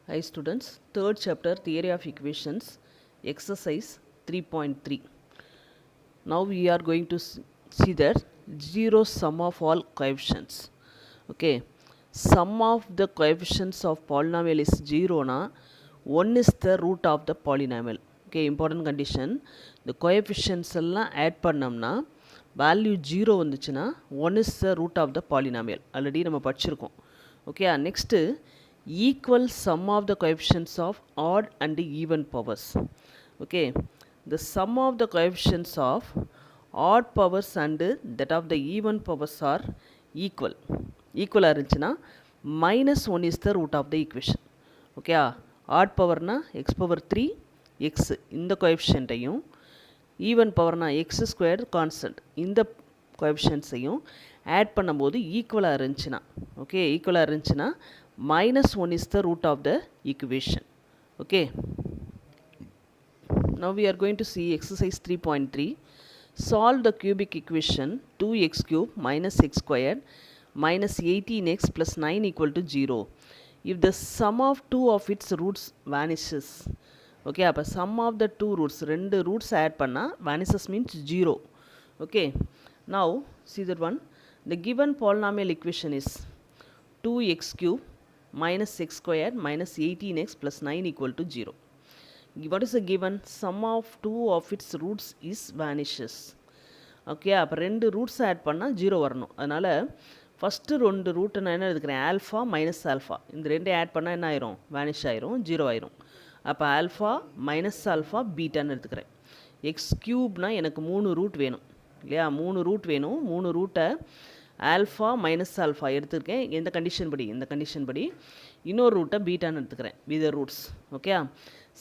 Hi students, third chapter theory of equations, exercise 3.3. Now we are going to see that zero sum of all coefficients. Okay, sum of the coefficients of polynomial is 0 na 1 is the root of the polynomial. Okay, important condition. The coefficients எல்லாம் add பண்ணோம்னா value 0 வந்துச்சுன்னா 1 is the root of the polynomial. Already நம்ம படிச்சிருக்கோம். Okay, next equal sum of the coefficients of odd and even powers. Okay, the sum of the coefficients of odd powers and that of the even powers are equal. Equal இருந்துச்சுன்னா minus 1 is the root of the equation. Okay, odd power na x power 3 x இந்த coefficient-ஐயும் even power na x squared constant இந்த coefficients-ஐயும் add பண்ணும்போது ஈக்குவலாக இருந்துச்சுன்னா okay ஈக்குவலாக இருந்துச்சுன்னா minus 1 is the root of the equation. Okay, now we are going to see exercise 3.3. Solve the cubic equation 2x cube minus x squared minus 18x plus 9 equal to 0 if the sum of two of its roots vanishes. Okay, அப்போ sum of the two roots ரெண்டு roots add பண்ணா vanishes means 0. Okay, now see that one. The given polynomial equation is 2x cube minus x squared minus 18x plus 9 equal to 0. What is the given? Sum of two of its roots is vanishes. Okay, அப்போ ரெண்டு roots add பண்ணால் 0 வரணும். அதனால் first ரெண்டு ரூட்டை நான் என்ன எடுத்துக்கிறேன், ஆல்ஃபா மைனஸ் ஆல்ஃபா இந்த ரெண்டு ஆட் பண்ணால் என்ன ஆயிரும், வேனிஷ் ஆயிரும், 0 ஆயிரும். அப்போ ஆல்ஃபா மைனஸ் ஆல்ஃபா பீட்டான்னு எடுத்துக்கிறேன். எக்ஸ் க்யூப்னால் எனக்கு 3 ரூட் வேணும் இல்லையா, 3 ரூட் வேணும். 3 ரூட்டை ஆல்ஃபா மைனஸ் ஆல்ஃபா எடுத்துருக்கேன். எந்த கண்டிஷன் படி, இந்த கண்டிஷன் படி. இன்னொரு ரூட்டை பீட்டான்னு எடுத்துக்கிறேன், வித் ரூட்ஸ். ஓகே,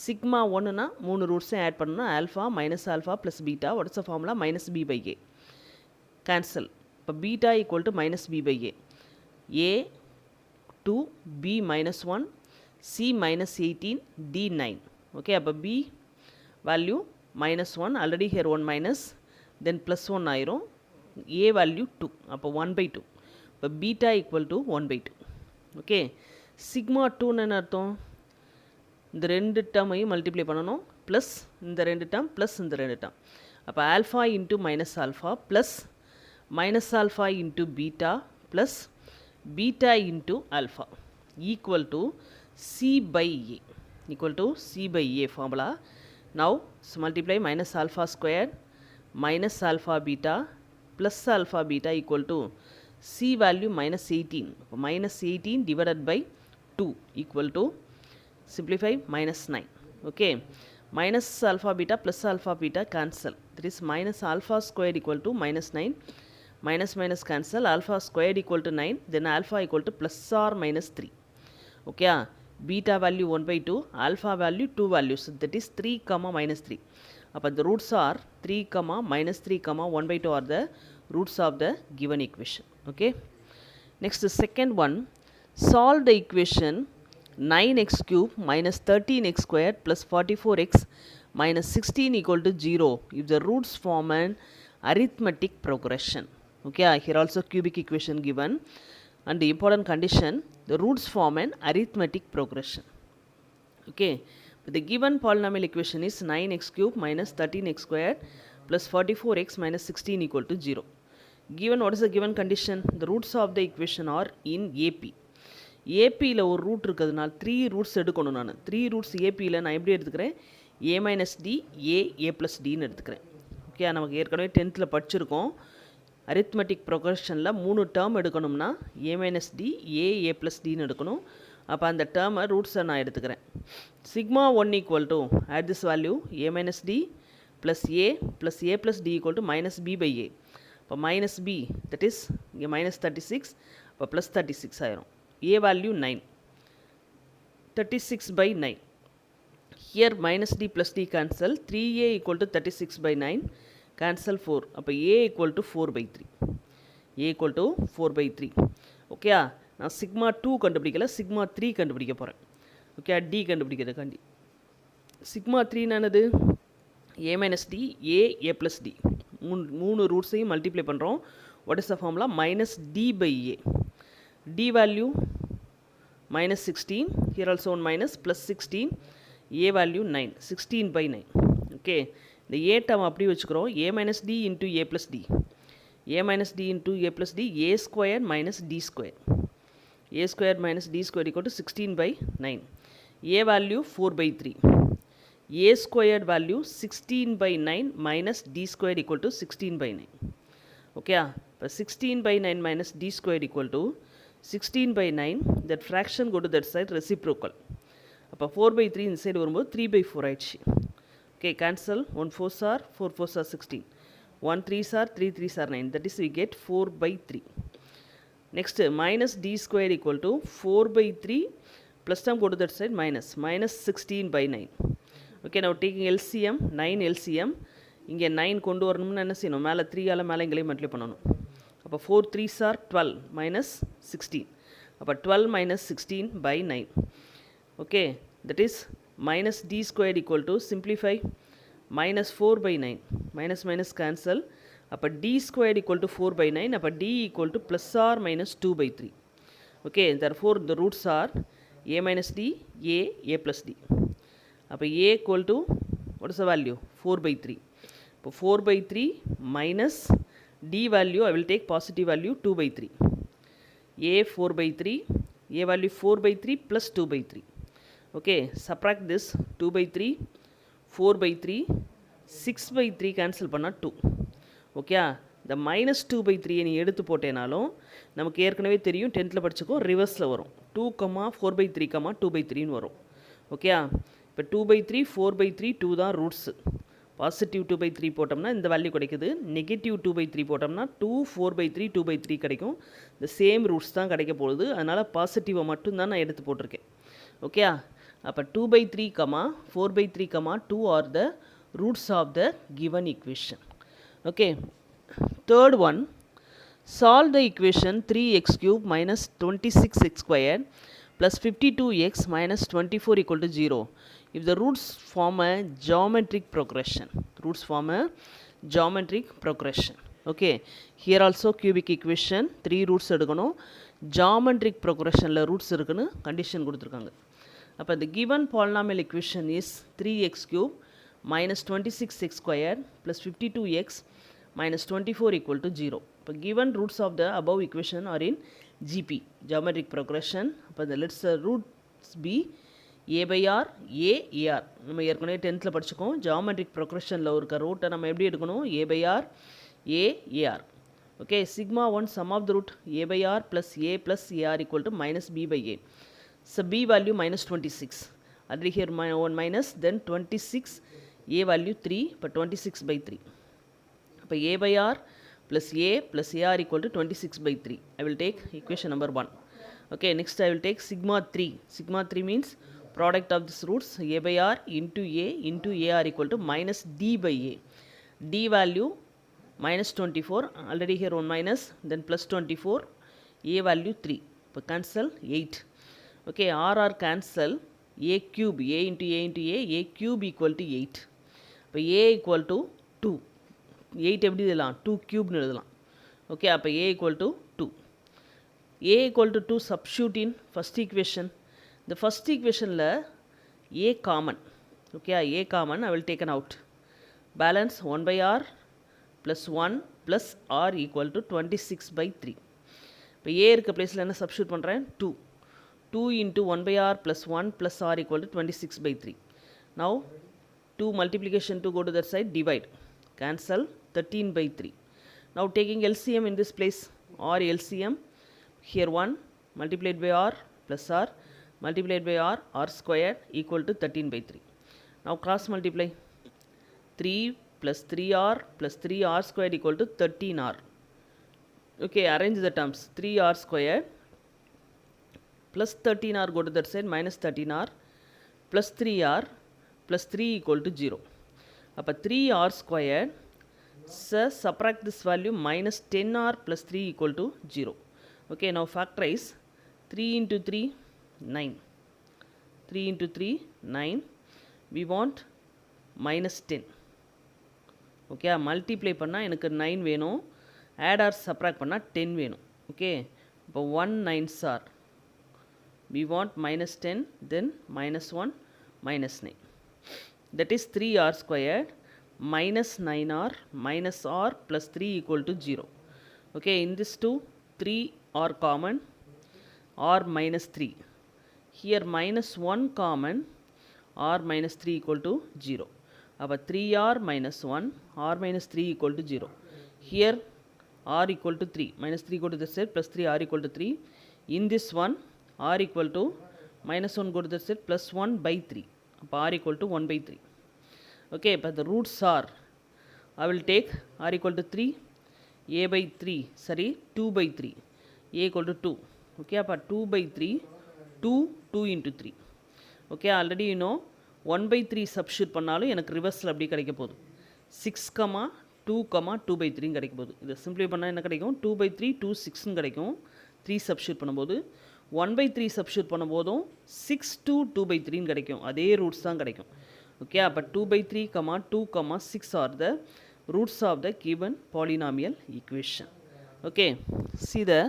சிக்மா 1னா 3 ரூட்ஸையும் ஆட் பண்ணணும். Alpha minus alpha plus beta. What's the formula? Minus B by A. Cancel. இப்போ beta equal to minus B by A. A 2, B minus 1, C minus 18, D 9. Okay, அப்போ B value minus 1, already here 1 minus, then plus 1 ஆயிரும். A value 2, அப்போ 1/2. இப்போ beta equal to 1/2. Okay, sigma 2ன்னு என்ன அர்த்தம், இந்த ரெண்டு டேர்மையும் multiply பண்ணணும், ப்ளஸ் இந்த ரெண்டு டேர்ம் ப்ளஸ் இந்த ரெண்டு டேர்ம். அப்போ alpha into minus alpha plus minus alpha into beta plus beta into alpha equal to C by A. Equal to C by A formula. Now multiply minus alpha square minus alpha beta plus alpha beta equal to c value minus 18. Minus 18 divided by 2 equal to, simplify, minus 9. Okay, minus alpha beta plus alpha beta cancel. That is minus alpha squared equal to minus 9. Minus minus cancel. Alpha squared equal to 9. Then alpha equal to plus or minus 3. Okay, beta value 1/2. Alpha value 2 values. That is 3 comma minus 3. அப்போ the roots are 3 comma minus 3 comma 1/2 are the roots of the given equation. Okay, next the second one. Solve the equation 9x cube minus 13x squared plus 44x minus 16 equal to 0 if the roots form an arithmetic progression. Okay, here also cubic equation given, and the important condition, the roots form an arithmetic progression. Okay, the given polynomial equation is 9x cube minus 13x squared plus 44x minus 16 equal to 0. Given, what is the given condition? The roots of the equation are in AP. APயில் ஒரு root இருக்கிறதுனால 3 roots எடுக்கணும். நான் 3 roots ஏபியில் நான் எப்படி எடுத்துக்கிறேன், ஏ minus D A plus டின்னு எடுத்துக்கிறேன். Okay, நமக்கு ஏற்கனவே 10th படிச்சிருக்கோம். அரித்மெட்டிக் ப்ரொக்ரெஷனில் 3 டேர்ம் எடுக்கணும்னா A minus D A plus டின்னு எடுக்கணும். அப்போ அந்த டேர்மை ரூட்ஸை நான் எடுத்துக்கிறேன். Sigma 1 equal to add this value A minus D plus A plus D equal to minus B by A. இப்போ மைனஸ் பி, தட் இஸ் இங்கே மைனஸ் 36, இப்போ ப்ளஸ் 36 ஆயிரும். A value 9, 36 by 9. Here minus D plus D cancel. 3a equal to 36 by 9 cancel 4. அப்போ ஏ equal to 4/3. A equal to 4/3. Okay, நான் sigma 2 கண்டுபிடிக்கல, sigma 3 கண்டுபிடிக்க போகிறேன். Okay, D கண்டுபிடிக்கிறதுக்காண்டி. Sigma 3 என்னது, A minus D A plus D. 3 ரூட்ஸையும் multiply பண்ணுறோம். What is the formula? Minus D by A. D value minus 16, here also 1 minus plus 16, a value 9, 16 by 9. Okay, the a term appdi vechukrom, a minus d into a plus d, a minus d into a plus d, a square minus d square, a square minus d square equal to 16 by 9, a value 4 by 3, a squared value 16 by 9 minus d squared equal to 16 by 9. Okay, 16 by 9 minus d squared equal to 16 by 9, that fraction go to that side, reciprocal. அப்போ 4 by 3 இந்த side வரும்போது 3 by 4 ஆயிடுச்சு. Okay, cancel, 1 4s are 4 4s are 16, 1 3s are 3 3s are 9, that is we get 4 by 3. Next, minus d square equal to 4 by 3 plus term go to that side, minus 16 by 9. Okay, now taking LCM, 9 LCM, இங்கே 9 கொண்டு வரணும்னு என்ன செய்யணும், மேலே 3 all மேலே இங்கேயும் multiply பண்ணணும். அப்போ 4 3s are 12 minus 16, அப்போ 12 minus 16 by 9. Okay, that is minus d squared equal to, simplify, minus 4 by 9, minus cancel, அப்போ d squared equal to 4 by 9, அப்போ d equal to plus or minus 2 by 3. Okay, therefore the roots are a minus d, a plus d. அப்போ a equal to, what is the value, 4 by 3. இப்போ 4 by 3 minus d value, I will take positive value 2 by 3. a 4 by 3, a value 4 by 3 plus 2 by 3. Okay, subtract this, 2 by 3, 4 by 3, 6 by 3 cancel பண்ணா 2. Okay, the minus 2 by 3 நீ எடுத்து போட்டேனாலும் நமக்கு ஏற்கனவே தெரியும் 10th படிச்சுக்கோ, ரிவர்ஸில் வரும், 2, 4 by 3, 2 by 3 வரும். Okay, இப்போ 2 by 3, 4 by 3, 2 தான் ரூட்ஸு. பாசிட்டிவ் 2 by 3 போட்டோம்னா இந்த வேல்யூ கிடைக்குது, நெகட்டிவ் 2 by 3 போட்டோம்னா 2, 4 by 3, 2 by 3 கிடைக்கும். இந்த சேம் ரூட்ஸ் தான் கிடைக்க போகுது, அதனால் பாசிட்டிவை மட்டும்தான் நான் எடுத்து போட்டிருக்கேன். ஓகே, அப்போ 2 by 3, 4 by 3, 2 are the roots of the given equation. Okay, third one, solve the equation 3x cube minus 26x squared plus 52x minus 24 equal to 0 if the roots form a geometric progression. Roots form a geometric progression. Okay, here also cubic equation, 3 roots எடுக்கணும், geometric progressionல roots இருக்குன்னு condition கொடுத்துருக்காங்க. அப்போ the given polynomial equation is 3x cube minus 26x squared plus 52x minus 24 equal to 0. இப்போ given roots of the above equation are in GP, geometric progression. அப்போ the let's roots be a by r, a ar. நம்ம ஏற்கனவே 10th படிச்சுக்கோம், geometric progressionல இருக்க ரூட்டை நம்ம எப்படி எடுக்கணும், a by r, a ar. Okay, sigma 1 sum of the root a by r plus ar equal to minus b by a. So b value minus 26, already here 1 minus, then 26, a value 3, but 26 by 3. So a by r plus ar equal to 26 by 3. I will take equation number 1. Okay, next I will take sigma 3. Sigma 3 means product of this roots, a by r into ar equal to minus d by a. D value minus 24, already here 1 minus, then plus 24, a value 3. So cancel 8. Okay, r cancel, a cube, a into a cube equal to 8. இப்போ a equal to 2. 8 எப்படி எழுதலாம், 2 cube எழுதலாம். Okay, அப்போ a equal to 2. a equal to 2 substitute in first equation. The first equationல a common. Okay, a common, I will take an out. Balance 1 by r plus 1 plus r equal to 26 by 3. இப்போ a இருக்க பிளேஸில் என்ன substitute பண்ணுறேன், 2. 2 into 1 by r plus 1 plus r equal to 26 by 3. Now 2 multiplication 2 go to that side, divide, cancel, 13 by 3. Now taking LCM in this place, or LCM, here 1 multiplied by r plus r multiplied by r squared equal to 13 by 3. Now cross multiply, 3 plus 3r plus 3r squared equal to 13r. Okay, arrange the terms, 3r squared plus 13r go to that side, minus 13r plus 3r plus 3 equal to 0. அப்போ 3r squared, so subtract this value, minus 10r plus 3 equal to 0. Okay, now factorize, 3 into 3, 9. 3 into 3, 9. We want minus 10. Okay, multiply பண்ணா எனக்கு 9 வேணும், add or subtract பண்ணா 10 வேணும். Okay, இப்போ 1 9s are we want minus 10, then minus 1, minus 9. That is 3r squared minus 9r minus r plus 3 equal to 0. Okay, in this 2, 3 are common, r minus 3. Here minus 1 common, r minus 3 equal to 0. Our 3r minus 1, r minus 3 equal to 0. Here r equal to 3, minus 3 go to the side, plus 3 r equal to 3. In this one, r equal to minus 1 go to the side, plus 1 by 3. R equal to 1 by 3. Okay, but the roots are, I will take r equal to 3, a by 3, sorry, 2 by 3, a equal to 2. Okay, but 2 by 3, 2 into 3. Okay, already you know 1 by 3 substitute பண்ணாலும் எனக்கு ரிவர்ஸில் அப்படி கிடைக்க போகுது 6, 2, 2 by 3 கிடைக்க போகுது. இதை சிம்பிளை பண்ணால் என்ன கிடைக்கும் 2 by 3, 2, 6 கிடைக்கும் 3 சப்ஸ்டியூட் பண்ணும்போது 1 by 3 சப்ஸ்டியூட் பண்ணும்போதும் 6 to 2 by 3 கிடைக்கும். அதே ரூட்ஸ் தான் கிடைக்கும். ஓகே, அப்போ 2 by 3, 2, 6 are the roots of the given polynomial equation. Okay, see the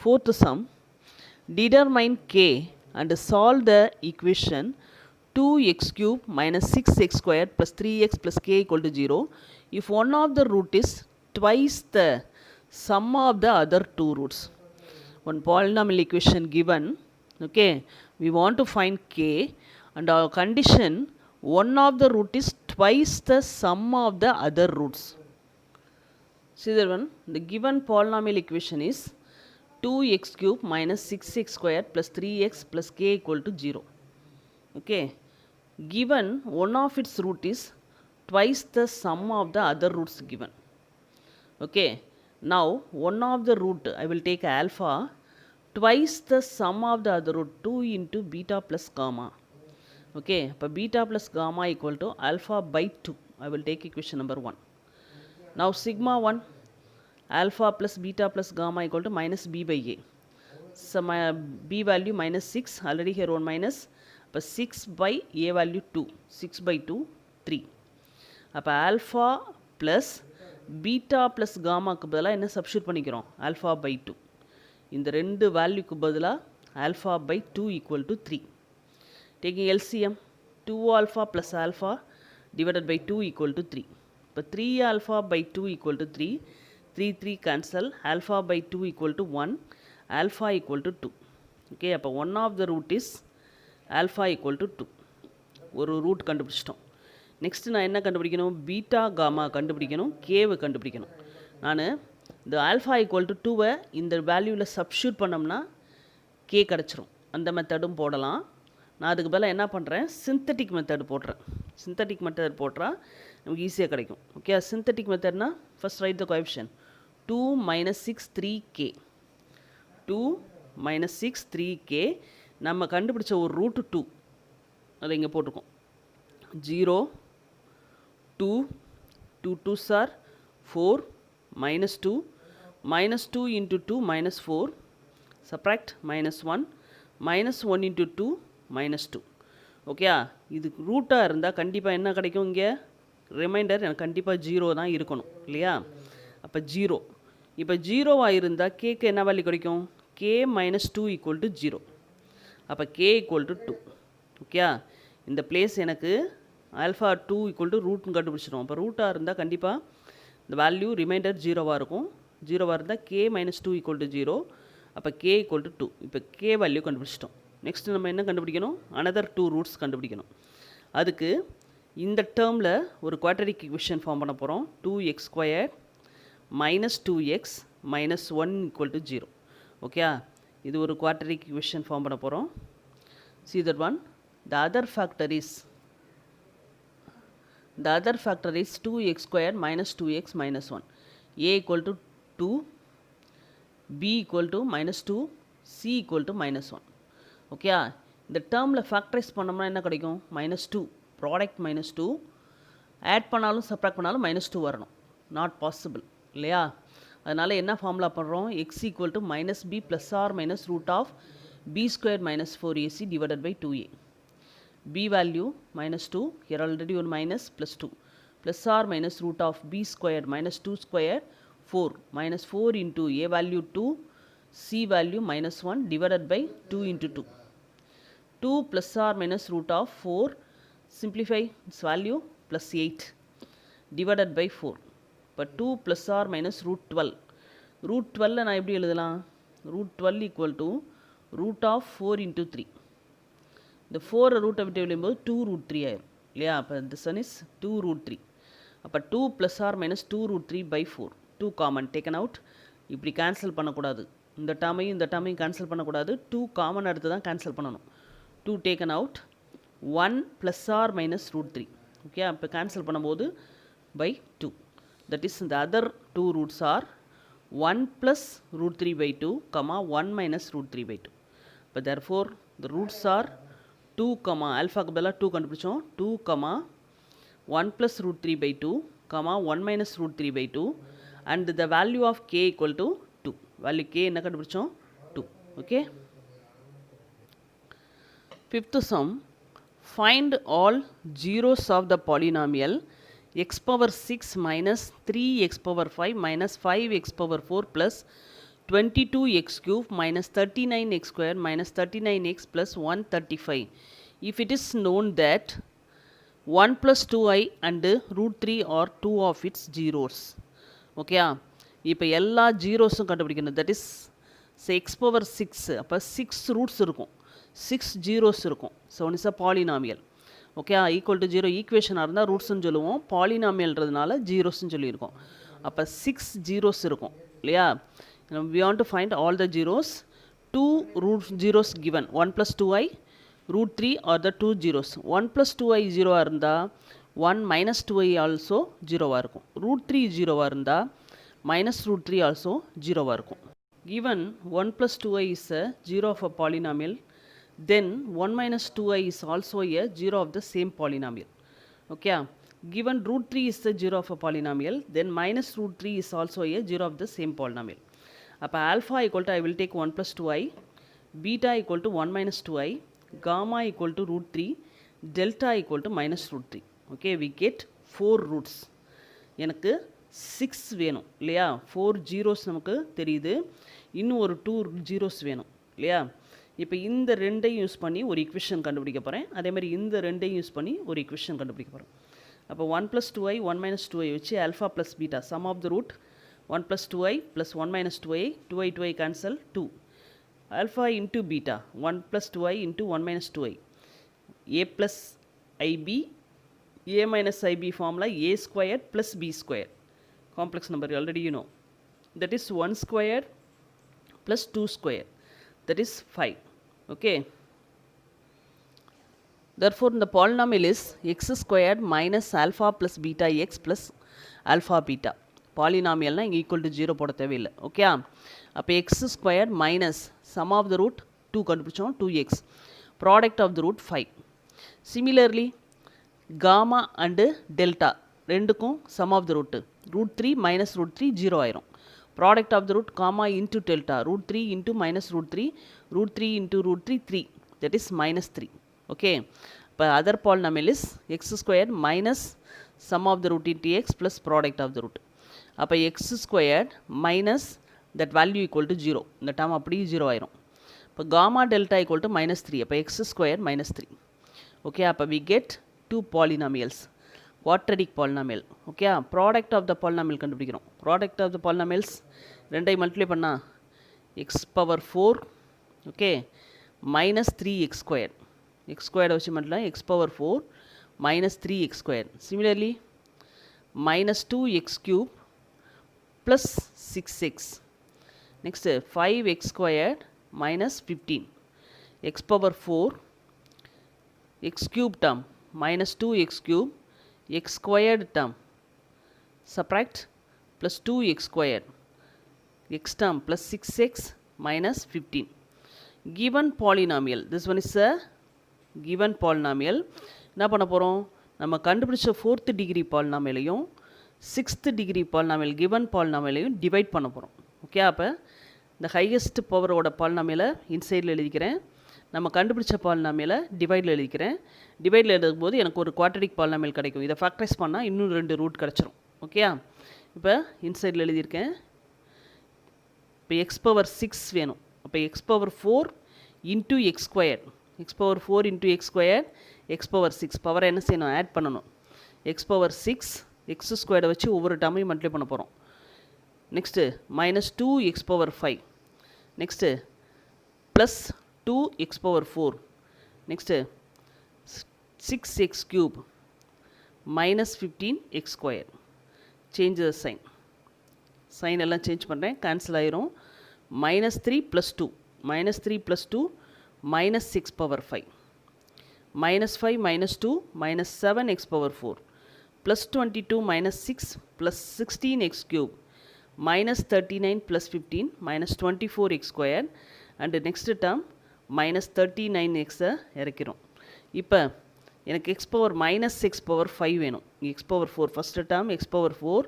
fourth sum. Determine k and solve the equation 2x cube minus 6x squared plus 3x plus k equal to 0 if one of the root is twice the sum of the other two roots. One polynomial equation given, okay, we want to find k and our condition one of the root is twice the sum of the other roots. See that one, the given polynomial equation is 2x cube minus 6x squared plus 3x plus k equal to 0. Okay, given one of its root is twice the sum of the other roots given. Okay, now one of the root I will take alpha twice the sum of the other root 2 into beta plus gamma. Okay, but beta plus gamma equal to alpha by 2. I will take equation number 1. Now sigma 1 alpha plus beta plus gamma equal to minus b by a. So my b value minus 6, already here 1 minus, but 6 by a value 2, 6 by 2, 3. அப்போ alpha plus beta plus gammaக்கு பதிலாக என்ன substitute பண்ணிக்கிறோம் alpha by 2. இந்த ரெண்டு வேல்யூக்கு பதிலாக alpha by 2 equal to 3. Taking LCM, 2 alpha plus alpha divided by 2 equal to 3. இப்போ 3 alpha by 2 equal to 3. 3 cancel, alpha by 2 equal to 1, alpha equal to 2. Okay, அப்போ one of the root is alpha equal to 2. ஒரு root கண்டுபிடிச்சிட்டோம். Next நான் என்ன கண்டுபிடிக்கணும் beta gamma கண்டுபிடிக்கணும், கேவை கண்டுபிடிக்கணும். நான் இந்த ஆல்ஃபா ஈக்குவல் டு 2வை இந்த வேல்யூவில் சப்ஸ்டியூட் பண்ணோம்னா கே கிடச்சிரும். அந்த மெத்தடும் போடலாம். நான் அதுக்கு பதிலாக என்ன பண்ணுறேன் சிந்தட்டிக் மெத்தட் போடுறேன். சிந்தட்டிக் மெத்தட் போட்டால் நமக்கு ஈஸியாக கிடைக்கும். ஓகே, சிந்தட்டிக் மெத்தட்னா first write the coefficient 2 minus 6 3k 2 minus 6 3k நம்ம கண்டுபிடிச்ச ஒரு ரூட் 2 அதை இங்கே போட்டிருக்கோம். 0 2 2 2s are 4 minus 2 minus 2 into 2 minus 4 subtract minus 1 minus 1 into 2 minus 2. Okay, இது ரூட்டாக இருந்தால் கண்டிப்பாக என்ன கிடைக்கும் இங்கே ரிமைண்டர் எனக்கு கண்டிப்பாக 0 தான் இருக்கணும் இல்லையா. அப்போ 0 இப்போ 0வாக இருந்தால் கேக்கு என்ன வேல்யூ கிடைக்கும் k minus 2 equal to 0. அப்போ k equal to 2. ஓகே, இந்த பிளேஸ் எனக்கு ஆல்ஃபா 2 equal to ரூட்னு கண்டுபிடிச்சிடும். அப்போ ரூட்டாக இருந்தால் கண்டிப்பாக இந்த வேல்யூ ரிமைண்டர் 0வாக இருக்கும். 0வாக இருந்தால் k minus 2 equal to 0. அப்போ k equal to 2. இப்போ k வேல்யூ கண்டுபிடிச்சிட்டோம். நெக்ஸ்ட் நம்ம என்ன கண்டுபிடிக்கணும் அனதர் 2 ரூட்ஸ் கண்டுபிடிக்கணும். அதுக்கு இந்த டேர்மில் ஒரு குவாட்ரடிக் ஈக்குவேஷன் ஃபார்ம் பண்ண போகிறோம். 2x squared minus 2x minus 1 equal to 0. Okay, இது ஒரு குவாட்ரடிக் ஈக்குவேஷன் ஃபார்ம் பண்ண போகிறோம். See that one. The other factor is 2x squared minus 2x minus 1. A equal to 2, B equal to minus 2, C equal to minus 1. Okay, இந்த டேர்மில் factorise பண்ணோம்னா என்ன கிடைக்கும் -2 product -2 add பண்ணாலும் சப்ராக்ட் பண்ணாலும் -2 வரணும். நாட் பாசிபிள் இல்லையா. அதனால் என்ன ஃபார்முலா பண்ணுறோம் x equal to minus b plus or minus root of b squared minus 4ac divided by 2a. b value -2, here already one minus plus 2 plus or minus root of b squared minus 2 squared 4 minus 4 into a value 2, c value -1 divided by 2 into 2. 2 plus or minus root of 4, simplify its value, plus 8 divided by 4. இப்போ 2 plus or minus root 12. root 12 நான் எப்படி எழுதலாம்? root 12 equal to root of 4 into 3. இந்த 4 ரூட்டை விட்டு எழுதும்போது 2 root 3 ஆயிரும் இல்லையா? அப்போ this one is 2 root 3. அப்போ 2 plus or minus 2 root 3 by 4. 2 common taken out. இப்படி கேன்சல் பண்ணக்கூடாது. இந்த டேர்மையும் கேன்சல் பண்ணக்கூடாது. 2 காமன் எடுத்து தான் கேன்சல் பண்ணணும். 2 taken out. 1 plus or minus root 3. Okay, அப்போ கேன்சல் பண்ணும்போது by 2. That is the other two roots are 1 plus root 3 by 2, 1 minus root 3 by 2. But therefore, the roots are 2, alpha க்கு பதிலா 2 கண்டுபிடிச்சோம். 2, 1 plus root 3 by 2, 1 minus root 3 by 2, and the value of k equal to 2. Value k என்ன கண்டுபிடிச்சோம்? 2. Okay. Fifth sum, find all zeros of the polynomial x power 6 minus 3x power 5 minus 5x power 4 plus 22x cube minus 39x square minus 39x plus 135. If it is known that 1 plus 2i and root 3 are 2 of its zeros. Okay, இப்போ எல்லா ஜீரோஸும் கண்டுபிடிக்கணும். That is x power 6, அப்போ 6 roots இருக்கும், 6 zeros இருக்கும். So one is a polynomial. Okay, equal to 0 ஈக்குவேஷனாக இருந்தால் ரூட்ஸ்ன்னு சொல்லுவோம், பாலினாமியல்ன்றதுனால ஜீரோஸ்ன்னு சொல்லியிருக்கோம். அப்போ 6 ஜீரோஸ் இருக்கும் இல்லையா? we want to find all the zeros. 2 root zeros given, 1 plus 2i, root 3 are the 2 zeros. 1 plus 2i 0 இருந்தால் 1 minus 2i also 0 இருக்கும். root 3 0 இருந்தால் minus root 3 also 0 இருக்கும். Given 1 plus 2i is a 0 of a polynomial, then 1 minus 2i is also a 0 of the same polynomial. Okay, given root 3 is the 0 of a polynomial, then minus root 3 is also a 0 of the same polynomial. அப்போ alpha equal to I will take 1 plus 2i, beta equal to 1 minus 2i, gamma equal to root 3, delta equal to minus root 3. Okay, we get 4 roots. எனக்கு 6 வேணும் இல்லையா? 4 zeros நமக்கு தெரியுது, இன்னும் ஒரு 2 zeros வேணும் இல்லையா? இப்போ இந்த ரெண்டையும் யூஸ் பண்ணி ஒரு ஈக்குவேஷன் கண்டுபிடிக்க போகிறேன். அதே மாதிரி இந்த ரெண்டையும் யூஸ் பண்ணி ஒரு ஈக்குவேஷன் கண்டுபிடிக்க போகிறேன். அப்போ 1 plus 2i 1 minus 2i வச்சு alpha plus beta sum of the root 1 plus 2i plus 1 minus 2i 2i cancel 2 alpha into beta 1 plus 2i into 1 minus 2i a plus ib a minus ib formula a squared plus b squared, complex number already you know, that is 1 squared plus 2 squared, that is 5. Okay, therefore the polynomial is x squared minus alpha plus beta x plus alpha beta. பாலினாமியல்னா இங்கே equal to 0 போட தேவையில்லை. Okay, அப்போ X square minus sum of the root 2 கண்டுபிடிச்சோம், 2x, product of the root 5. Similarly gamma and delta ரெண்டுக்கும் sum of the root root 3 minus root 3 0 ஆயிரும். Product of the root gamma into delta root 3 into minus root 3 root 3 into root 3 3, that is minus 3. Okay, இப்போ other polynomial is X square minus sum of the root into X plus product of the root. அப்போ X squared minus that value equal to 0, இந்த term அப்படியே 0 ஆயிரும். இப்போ gamma delta equal to minus 3, அப்போ X square minus 3. Okay, அப்போ we get 2 பாலினாமியல்ஸ், quadratic polynomial. Okay, product of the polynomial கண்டுபிடிக்கிறோம். Product of the polynomials ரெண்டையும் மல்டிப்ளை பண்ணால் X power 4, okay, minus 3x square, X ஸ்கொயர்டை வச்சு multiply X power 4 minus 3x square. Similarly minus 2x cube plus 6x. Next 5x squared minus 15. x power 4 x cube term minus 2x cube x squared term subtract plus 2x squared x term plus 6x minus 15. Given polynomial, this one is a given polynomial. என்ன பண்ண போகிறோம்? நம்ம கண்டுபிடிச்ச 4th degree பாலினாமியலையும் 6th degree polynomial given பாலினாமியலையும் divide பண்ண போகிறோம். Okay, அப்போ இந்த ஹையஸ்ட் பவரோட பாலினாமியலை இன்சைடில் எழுதிக்கிறேன், நம்ம கண்டுபிடிச்ச பாலினாமியலை டிவைடில் எழுதிக்கிறேன். டிவைடில் எழுதும் போது எனக்கு ஒரு குவாட்ரடிக் பாலினாமியல் கிடைக்கும். இதை ஃபேக்டரைஸ் பண்ணால் இன்னும் 2 ரூட் கிடச்சிரும். ஓகே, இப்போ இன்சைடில் எழுதியிருக்கேன். இப்போ எக்ஸ் பவர் 6 வேணும். அப்போ X power 4 into X square x power 4 into x squared x power 6 power என்ன செய்யணும் ஆட் பண்ணணும் x power 6 x squared வச்சு ஒவ்வொரு டேர்மையும் மல்டிப்ளை பண்ண போகிறோம் next minus 2 x power 5 next plus 2 x power 4 next 6x cube minus 15 x squared change the sign எல்லாம் change பண்ணுறேன் cancel ஆயிரும் minus 3 plus 2 minus 3 plus 2 minus 6 power 5 minus 5 minus 2 minus 7 x power 4 plus 22 minus 6 plus 16 x cube minus 39 plus 15 minus 24 x squared and the next term minus 39 x இறக்கிறோம் இப்போ எனக்கு x power minus x power 5 வேணும் x power 4 first term x power 4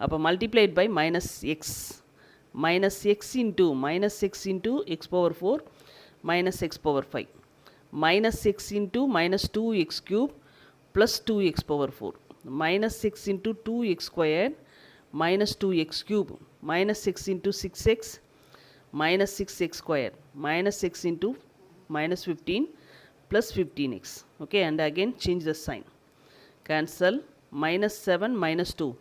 அப்போ multiplied by minus x into x power 4 minus x power 5 minus x into minus 2x cube plus 2x power 4 minus x into 2x squared minus 2x cube minus x into 6x minus 6x squared minus x into minus 15 plus 15x okay and again change the sign cancel minus 7 minus 2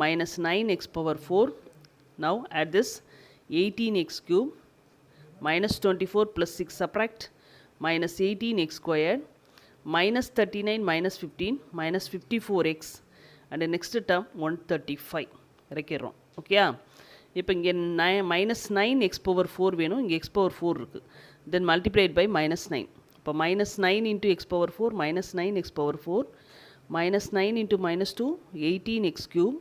minus 9x power 4 now add this 18x cube minus 24 plus 6 subtract minus 18x squared minus 39 minus 15 minus 54x and the next term 135 இறக்கிறோம் ஓகேயா இப்போ இங்கே minus 9x power 4 வேணும் இங்கே x power 4 இருக்குது then multiplied by minus 9 இப்போ minus 9 into x power 4 minus 9x power 4 minus 9 into minus 2 18x cube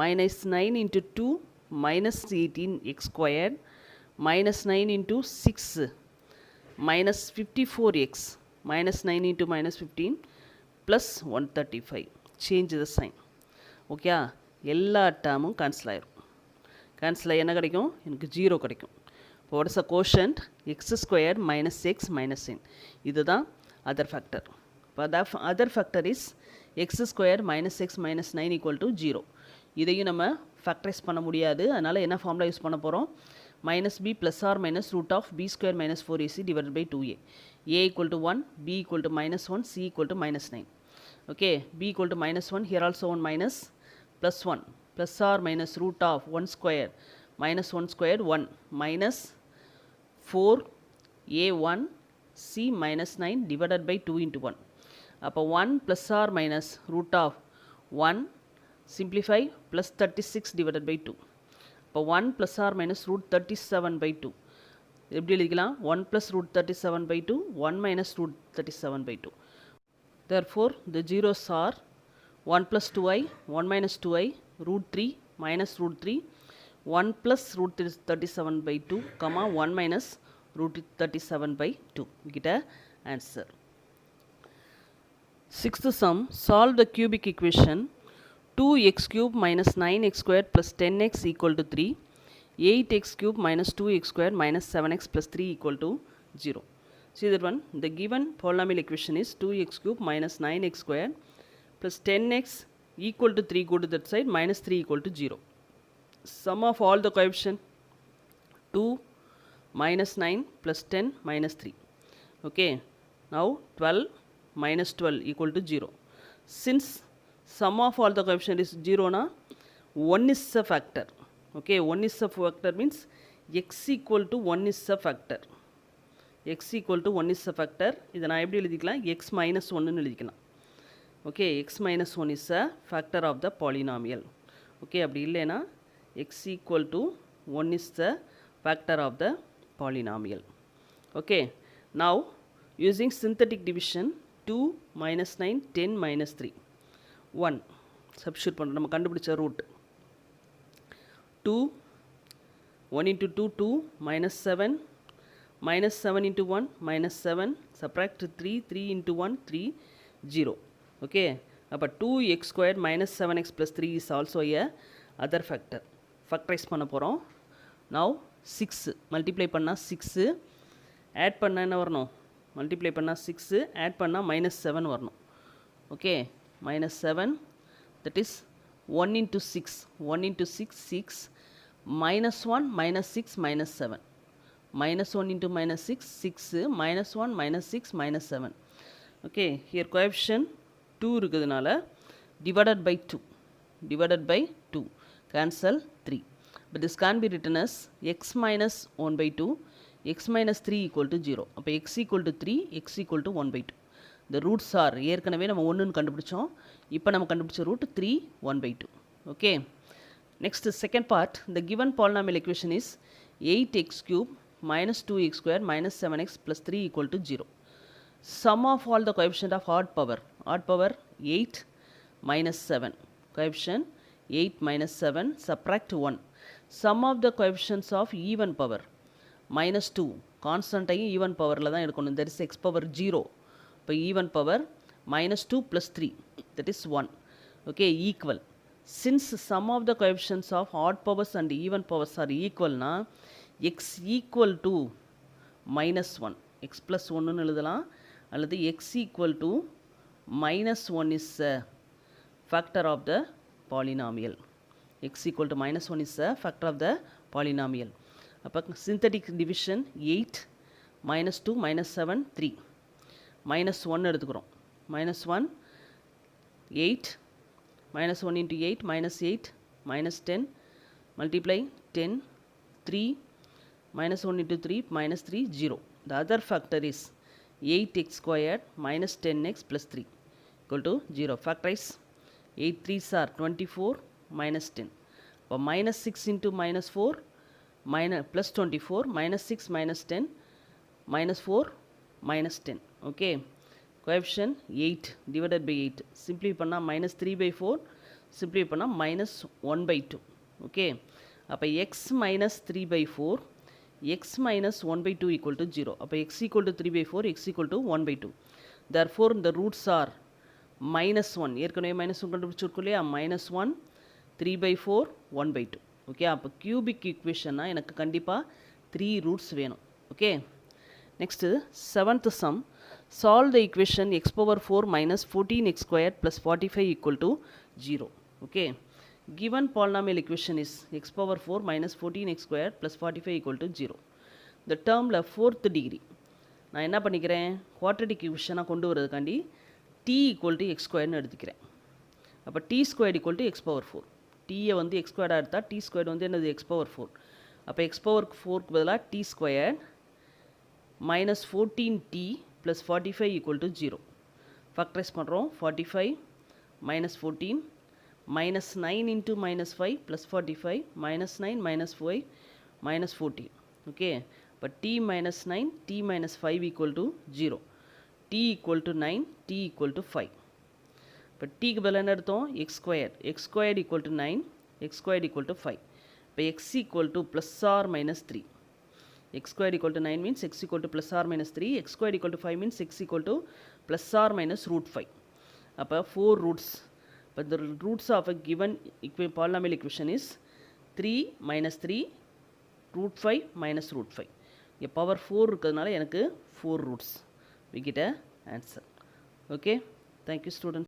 minus 9 into 2 minus 18x squared minus 9 into 6 minus 54x minus 9 into minus 15 plus 135 change the sign okay எல்லா டேர்மும் cancel ஆயிரும் cancel ஆகி என்ன கிடைக்கும் எனக்கு 0 கிடைக்கும் இப்போ what is a quotient x squared minus x minus n இதுதான் other factor இப்போ other factor is x squared minus x minus 9 equal to 0 இதையும் நம்ம ஃபேக்டரைஸ் பண்ண முடியாது அதனால் என்ன ஃபார்முலா யூஸ் பண்ண போகிறோம் minus b plus or minus root of b square minus 4ac divided by 2a a equal to 1 b equal to minus 1 c equal to minus 9 okay b equal to minus 1 here also 1 minus plus 1 plus or minus root of 1 square minus 1 square 1 minus 4 a1 c minus 9 divided by 2 into 1 அப்போ 1 plus or minus root of 1 simplify plus 36 divided by 2 இப்போ 1 plus or minus root 37 by 2 எப்படி எழுதிக்கலாம் 1 plus root 37 by 2 1 minus root 37 by 2 therefore the zeros are 1 plus 2i 1 minus 2i root 3 minus root 3 1 plus root 37 by 2 comma 1 minus root 37 by 2 we get a answer. Sixth sum, solve the cubic equation 2x cube minus 9x squared plus 10x equal to 3, 8x cube minus 2x squared minus 7x plus 3 equal to 0. See that one, the given polynomial equation is 2x cube minus 9x squared plus 10x equal to 3, go to that side, minus 3 equal to 0. Sum of all the coefficient 2 minus 9 plus 10 minus 3. Okay, now 12 minus 12 equal to 0. Since sum of all the coefficient is 0 na 1 is a factor. Okay, 1 is a factor means x equal to 1 is a factor. x equal to 1 is a factor. இதை நான் எப்படி எழுதிக்கலாம் x minus 1 எழுதிக்கலாம். Okay, x minus 1 is a factor of the polynomial. Okay, அப்படி இல்லைனா x equal to 1 is the factor of the polynomial. Okay, now using synthetic division 2 minus 9 10 minus 3 1 substitute பண்ணுறோம் நம்ம கண்டுபிடிச்ச root 2 1 into 2 2 minus 7 minus 7 into 1 minus 7 subtract 3 3 into 1 3 0 okay அப்போ 2x squared minus 7x plus 3 is also a other factor factorize பண்ண போகிறோம் now 6 multiply பண்ணால் 6 add பண்ணால் என்ன வரணும் multiply பண்ணால் 6 add பண்ணால் minus 7 வரணும் okay minus 7 that is 1 into 6 1 into 6 6 minus 1 minus 6 minus 7 minus 1 into minus 6, 6, minus 1, minus 6, minus 7. Okay, here coefficient 2 இருக்குதுனால divided by 2, cancel 3. But this can be written as x minus 1 by 2, x minus 3 equal to 0. அப்போ x equal to 3, x equal to 1 by 2. The roots are, ஏற்கனவே நம்ம 1 கண்டுபிடிச்சோம், இப்போ நம்ம கண்டுபிடிச்ச root 3, 1 by 2. Okay. Next, second part, the given polynomial equation is 8x cube minus 2x square minus 7x plus 3 equal to 0. Sum of all the coefficient of odd power 8 minus 7, coefficient 8 minus 7, subtract 1. Sum of the coefficients of even power minus 2, constant even power la dhaan edukkonum, that is x power 0. இப்போ even power minus 2 plus 3, that is 1. Okay, equal. Since sum of the coefficients of odd powers and even powers are equal na, x equal to minus 1, x plus 1 னு எழுதலாம், அல்லது x equal to minus 1 is a factor of the polynomial. X equal to minus 1 is a factor of the polynomial. அப்போ synthetic division 8 minus 2 minus 7 3 minus 1 எடுத்துக்கிறோம், minus 1 8 minus 1 into 8 minus 8 minus 10 multiply 10 3 minus 1 into 3 minus 3 0. The other factor is 8x squared minus 10x plus 3 equal to 0. Factorize 8 3s are 24 minus 10. So minus 6 into minus 4 minus plus 24 minus 6 minus 10 minus 4 minus 10. Okay. Coefficient 8 divided by 8. Simply பண்ணா minus 3 by 4. Simply பண்ணா minus 1 by 2. Okay. அப்போ x minus 3 by 4. X minus 1 by 2 equal to 0. அப்போ x equal to 3 by 4. X equal to 1 by 2. Therefore, the roots are minus 1. ஏற்கனவே minus 1 கண்டுபிடிச்சிருக்கோம் இல்லையா, minus 1, 3 by 4, 1 by 2. Okay. அப்போ cubic equation எனக்கு கண்டிப்பாக 3 roots வேணும். Okay. Next, seventh sum. Solve the equation x power 4 minus 14x squared plus 45 equal to 0. Okay. Given polynomial equation is x power 4 minus 14x squared plus 45 equal to 0. The term la 4th degree. நான் என்ன பண்ணிக்கிறேன், quadratic equation கொண்டு வரதுக்காண்டி t equal to x squared னு எடுத்துக்கிறேன். அப்போ t squared equal to x power 4. t வந்து x squared எடுத்தா t squared வந்து என்னது x power 4. அப்போ x power 4 க்கு பதிலா t squared minus 14t plus 45 equal to 0. Factorize பண்ணுறோம், 45 minus 14 minus 9 into minus 5 plus 45 minus 9 minus 5 minus 14. Okay. But t minus 9, t minus 5 equal to 0. t equal to 9, t equal to 5. But t க்கு பதிலா என்ன எடுத்தோம், x squared equal to 9, x squared equal to 5. இப்போ x equal to plus or minus 3. x squared equal to 9 means x equal to plus or minus 3. X squared equal to 5 means x equal to plus or minus root 5. அப்போ 4 roots. But the roots of a given polynomial equation is 3 minus 3 root 5 minus root 5. இங்கே power 4 இருக்கிறதுனால எனக்கு 4 roots. We get a answer. Okay. Thank you, students.